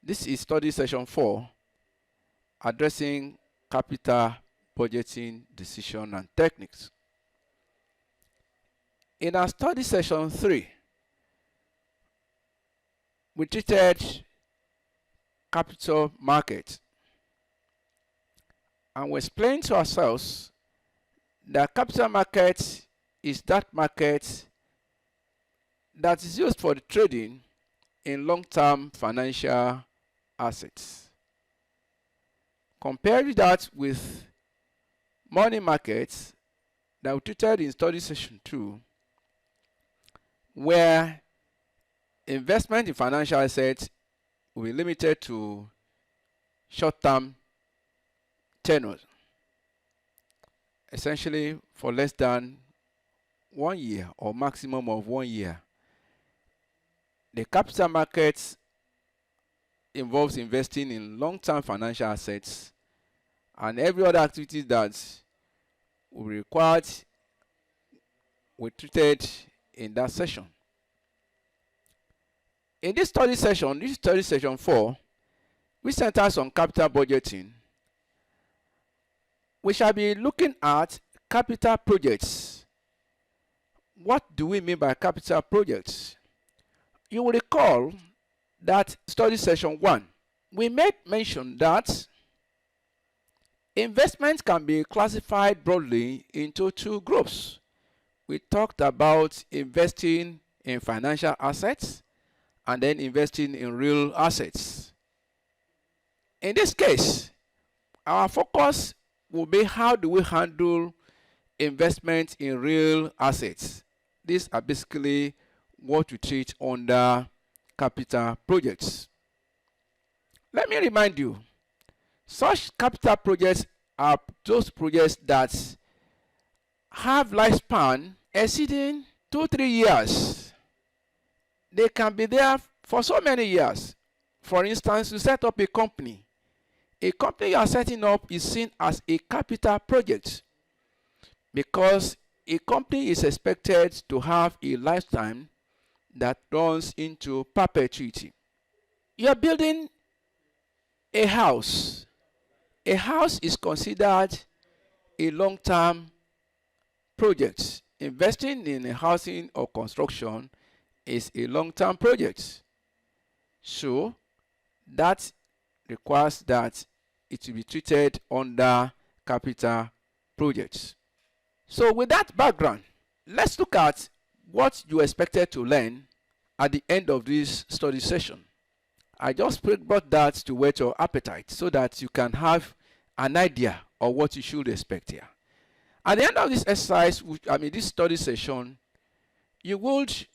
This is study session 4, addressing capital budgeting decision and techniques. In our study session 3, we treated capital market, and we explained to ourselves that capital market is that market that is used for the trading in long-term financial assets. Compare that with money markets that we treated in study session 2, where investment in financial assets will be limited to short-term tenures, essentially for less than 1 year or maximum of 1 year. The capital markets involves investing in long-term financial assets and every other activity that will be required we treated in that session. In this study session 4, we centers on capital budgeting. We shall be looking at capital projects. What do we mean by capital projects? You will recall that study session 1, we made mention that investments can be classified broadly into 2 groups. We talked about investing in financial assets and then investing in real assets. In this case, our focus will be how do we handle investment in real assets. These are basically what we treat under capital projects. Let me remind you, such capital projects are those projects that have lifespan exceeding 2-3 years. They can be there for so many years. For instance, you set up a company. A company you are setting up is seen as a capital project because a company is expected to have a lifetime that runs into perpetuity. You are building a house. A house is considered a long-term project. Investing in a housing or construction is a long-term project. So that requires that it will be treated under capital projects. So with that background, let's look at what you expected to learn at the end of this study session. I just brought that to whet your appetite so that you can have an idea of what you should expect here. At the end of this exercise, this study session, you would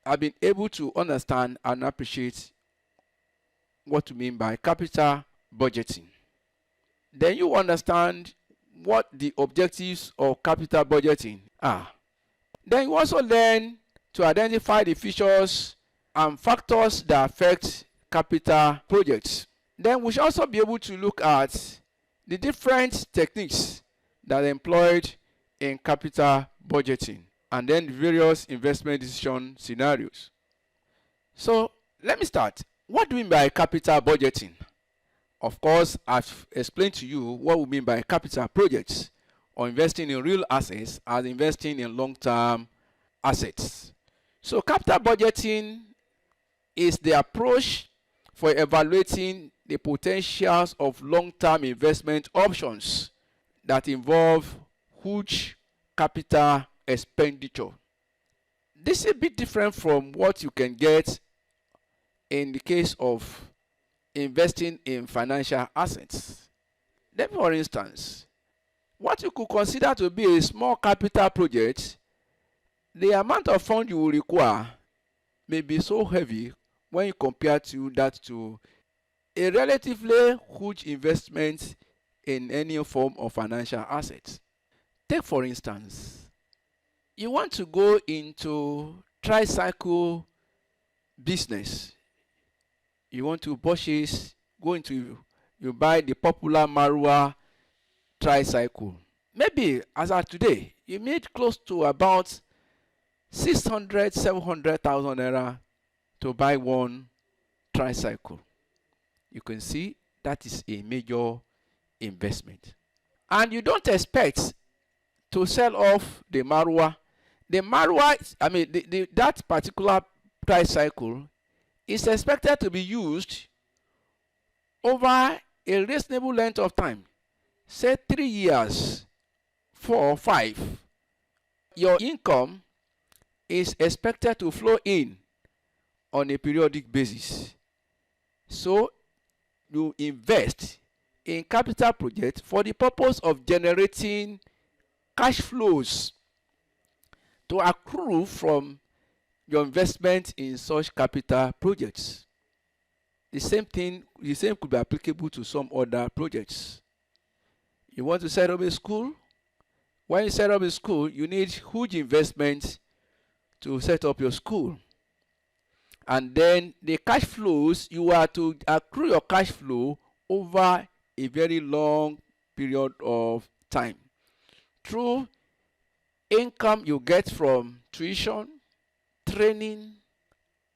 have been able to understand and appreciate what we mean by capital budgeting. Then you understand what the objectives of capital budgeting are. Then you also learn to identify the features and factors that affect capital projects. Then we should also be able to look at the different techniques that are employed in capital budgeting and then the various investment decision scenarios. So let me start. What do we mean by capital budgeting? Of course, I've explained to you what we mean by capital projects or investing in real assets as investing in long-term assets. So capital budgeting is the approach for evaluating the potentials of long-term investment options that involve huge capital expenditure. This is a bit different from what you can get in the case of investing in financial assets. Then, for instance, what you could consider to be a small capital project, the amount of funds you will require may be so heavy when you compare that to a relatively huge investment in any form of financial assets. Take, for instance, you want to go into tricycle business. You want to purchase, you buy the popular Marua tricycle. Maybe as of today, you made close to about 600, 700,000 naira to buy one tricycle. you can see that is a major investment. And you don't expect to sell off the Marwa. The Marwa, I mean, that particular price cycle is expected to be used over a reasonable length of time, say 3 years, 4 or 5. Your income is expected to flow in on a periodic basis. So you invest in capital projects for the purpose of generating cash flows to accrue from your investment in such capital projects. The same could be applicable to some other projects. You want to set up a school? When you set up a school, you need huge investment to set up your school. And then the cash flows, you are to accrue your cash flow over a very long period of time through income you get from tuition, training,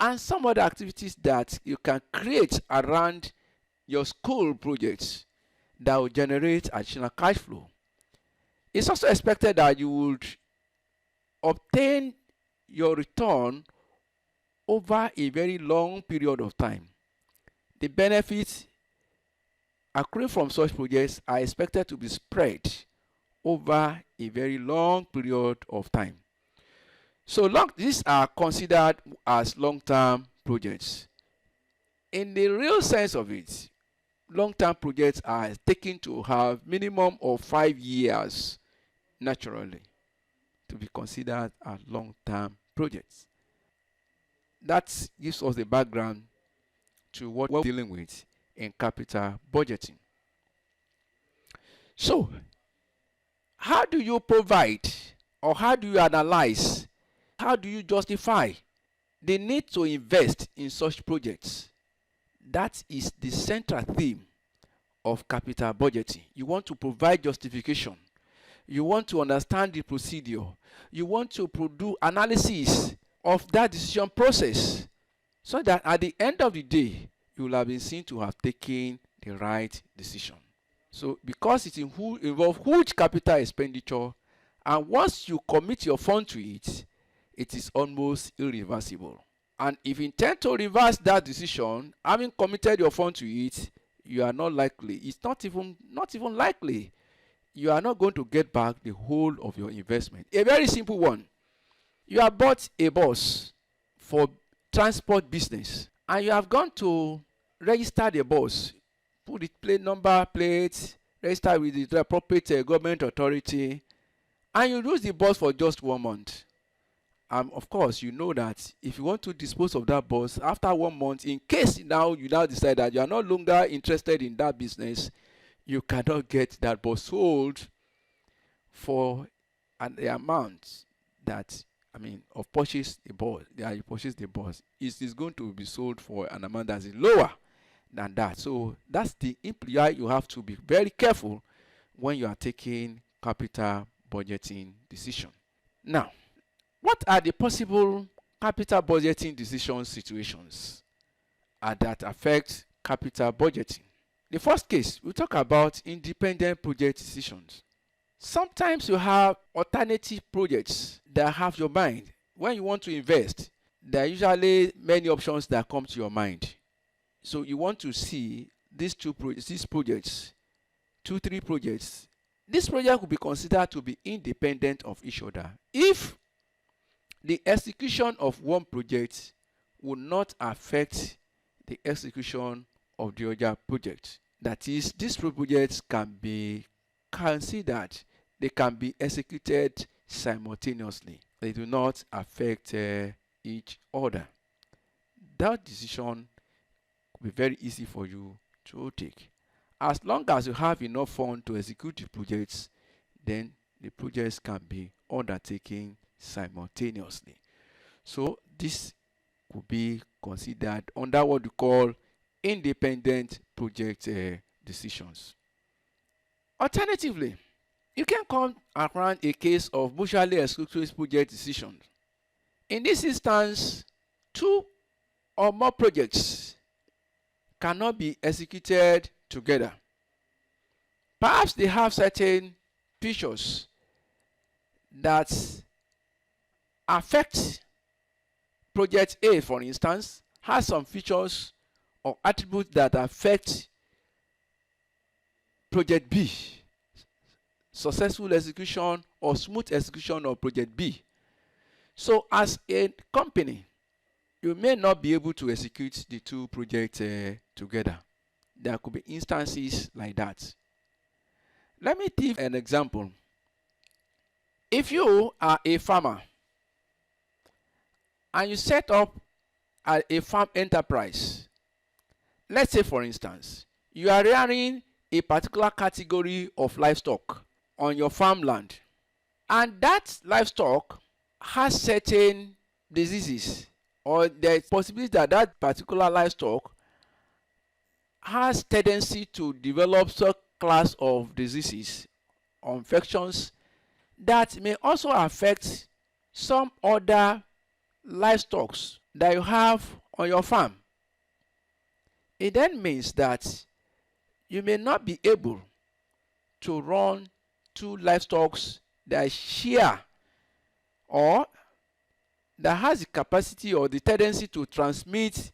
and some other activities that you can create around your school projects that will generate additional cash flow. It's also expected that you would obtain your return over a very long period of time. The benefits accruing from such projects are expected to be spread over a very long period of time. So these are considered as long-term projects. In the real sense of it, long-term projects are taken to have minimum of 5 years naturally to be considered as long-term projects. That gives us the background to what we're dealing with in capital budgeting. So, how do you provide, or how do you analyze, how do you justify the need to invest in such projects? That is the central theme of capital budgeting. You want to provide justification. You want to understand the procedure. You want to produce analysis of that decision process so that at the end of the day, you will have been seen to have taken the right decision. So because it involves huge capital expenditure, and once you commit your fund to it, it is almost irreversible. And if you intend to reverse that decision, having committed your fund to it, you are not likely, it's not even likely, you are not going to get back the whole of your investment. A very simple one. You have bought a bus for transport business, and you have gone to register the bus, put the plate number, plate, register with the appropriate government authority, and you use the bus for just 1 month. Of course, you know that if you want to dispose of that bus after 1 month, in case you now decide that you are no longer interested in that business, you cannot get that bus sold for the amount that, of purchase the bus. You purchase the bus. It is going to be sold for an amount that is lower than that. So that's the implication. You have to be very careful when you are taking capital budgeting decision. Now, what are the possible capital budgeting decision situations that affect capital budgeting? The first case, we talk about independent project decisions. Sometimes you have alternative projects that have your mind. When you want to invest, there are usually many options that come to your mind. So you want to see these projects, 2-3 projects. This project will be considered to be independent of each other if the execution of one project will not affect the execution of the other project. That is, these projects can be considered, they can be executed simultaneously. They do not affect each other. That decision will be very easy for you to take. As long as you have enough funds to execute the projects, then the projects can be undertaken simultaneously. So this could be considered under what we call independent project decisions. Alternatively, you can come around a case of mutually exclusive project decisions. In this instance, 2 or more projects cannot be executed together. Perhaps they have certain features that affect project A, for instance, has some features or attributes that affect project B, successful execution or smooth execution of project B. So as a company, you may not be able to execute the two projects together. There could be instances like that. Let me give an example. If you are a farmer and you set up a farm enterprise, let's say for instance, you are rearing a particular category of livestock on your farmland, and that livestock has certain diseases, or there is possibility that that particular livestock has tendency to develop some class of diseases or infections that may also affect some other livestock that you have on your farm. It then means that you may not be able to run two livestock that share or that has the capacity or the tendency to transmit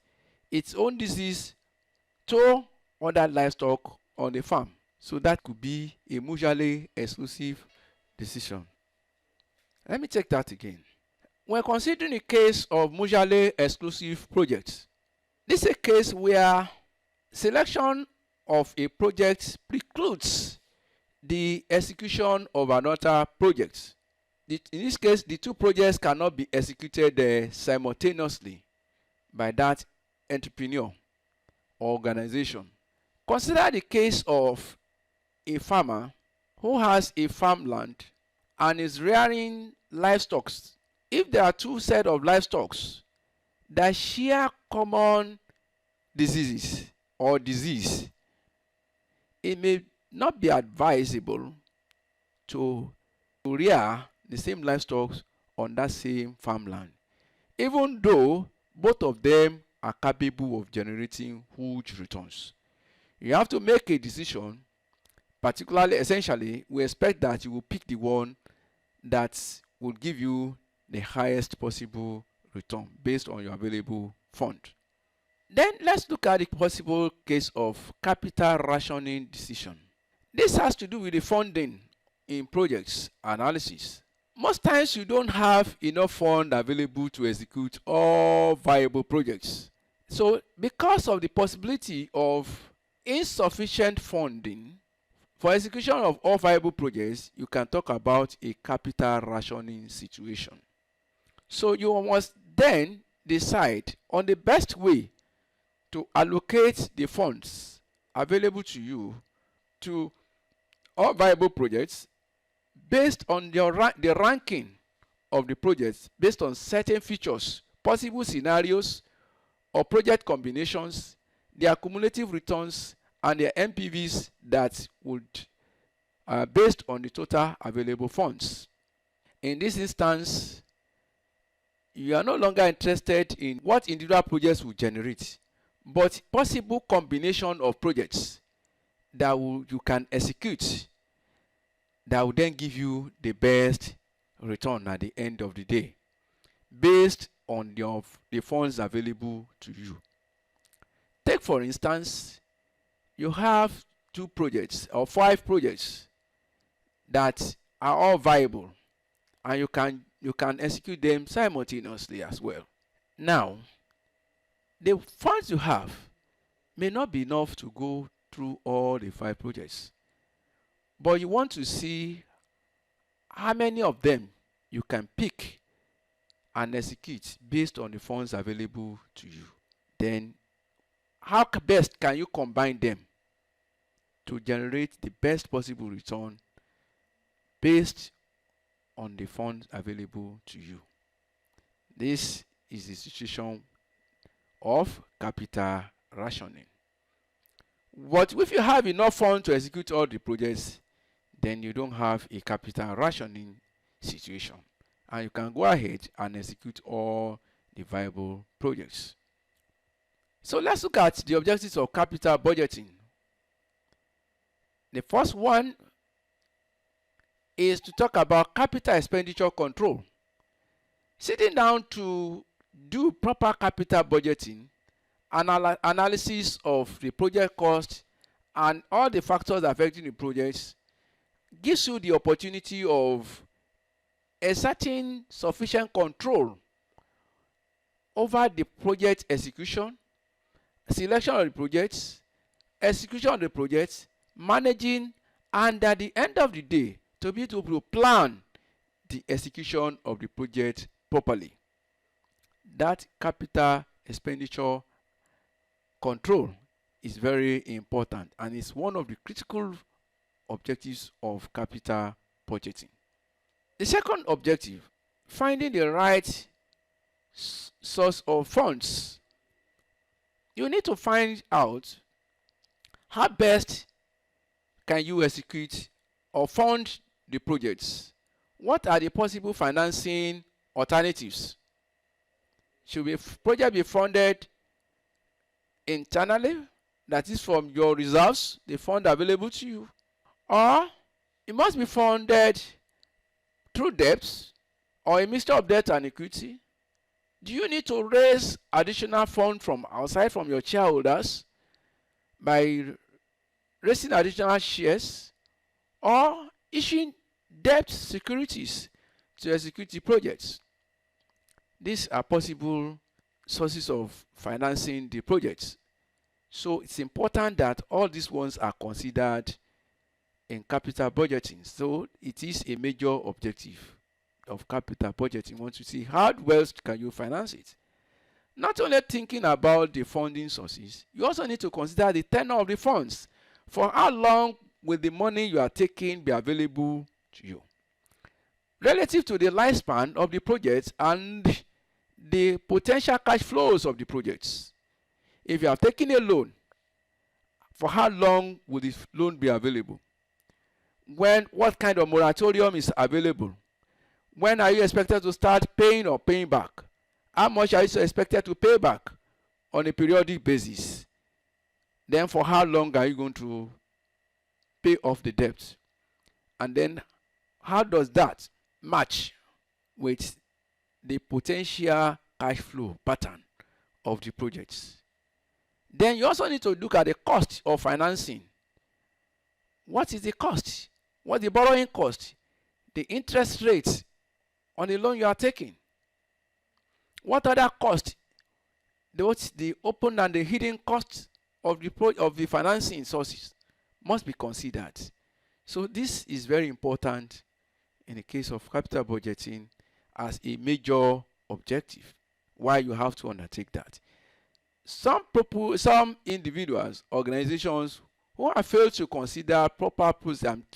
its own disease to other livestock on the farm. So that could be a mutually exclusive decision. Let me take that again. When considering a case of mutually exclusive projects, this is a case where selection of a project precludes the execution of another project. In this case, the two projects cannot be executed simultaneously by that entrepreneur or organization. Consider the case of a farmer who has a farmland and is rearing livestock. If there are two sets of livestock that share common diseases or disease, it may not be advisable to rear the same livestock on that same farmland, even though both of them are capable of generating huge returns. You have to make a decision. Particularly, essentially, we expect that you will pick the one that will give you the highest possible return based on your available fund. Then let's look at the possible case of capital rationing decision. This has to do with the funding in projects analysis. Most times you don't have enough fund available to execute all viable projects. So because of the possibility of insufficient funding for execution of all viable projects, you can talk about a capital rationing situation. So you must then decide on the best way to allocate the funds available to you to all viable projects based on the ranking of the projects, based on certain features, possible scenarios or project combinations, their cumulative returns, and their NPVs that would based on the total available funds. In this instance, you are no longer interested in what individual projects will generate, but possible combination of projects that you can execute that will then give you the best return at the end of the day based on the funds available to you. Take for instance, you have 2 projects or 5 projects that are all viable, and you can execute them simultaneously as well. Now, the funds you have may not be enough to go through all the 5 projects, but you want to see how many of them you can pick and execute based on the funds available to you. Then how best can you combine them to generate the best possible return based on the funds available to you? This is the situation of capital rationing. But if you have enough funds to execute all the projects, then you don't have a capital rationing situation, and you can go ahead and execute all the viable projects. So let's look at the objectives of capital budgeting. The first one is to talk about capital expenditure control. Sitting down to do proper capital budgeting, analysis of the project cost and all the factors affecting the projects gives you the opportunity of exerting sufficient control over the project execution, selection of the projects, execution of the projects, managing, and at the end of the day, to be able to plan the execution of the project properly. That capital expenditure control is very important and is one of the critical objectives of capital budgeting. The second objective, finding the right source of funds. You need to find out how best can you execute or fund the projects. What are the possible financing alternatives? Should the project be funded internally, that is from your reserves, the fund available to you, or it must be funded through debts or a mixture of debt and equity? Do you need to raise additional funds from outside, from your shareholders, by raising additional shares or issuing debt securities to execute the projects? These are possible sources of financing the projects. So it's important that all these ones are considered in capital budgeting. So it is a major objective of capital budgeting. You want to see how well can you finance it. Not only thinking about the funding sources, you also need to consider the tenure of the funds. For how long will the money you are taking be available to you? Relative to the lifespan of the project and the potential cash flows of the projects. If you are taking a loan, for how long will the loan be available? What kind of moratorium is available? When are you expected to start paying or paying back? How much are you expected to pay back on a periodic basis? Then for how long are you going to pay off the debt? And then how does that match with the potential cash flow pattern of the projects? Then you also need to look at the cost of financing. What is the cost? What's the borrowing cost? The interest rate on the loan you are taking. What other costs? The open and the hidden costs of the financing sources must be considered. So this is very important in the case of capital budgeting as a major objective. Why you have to undertake that. Some individuals, organizations who have failed to consider proper process and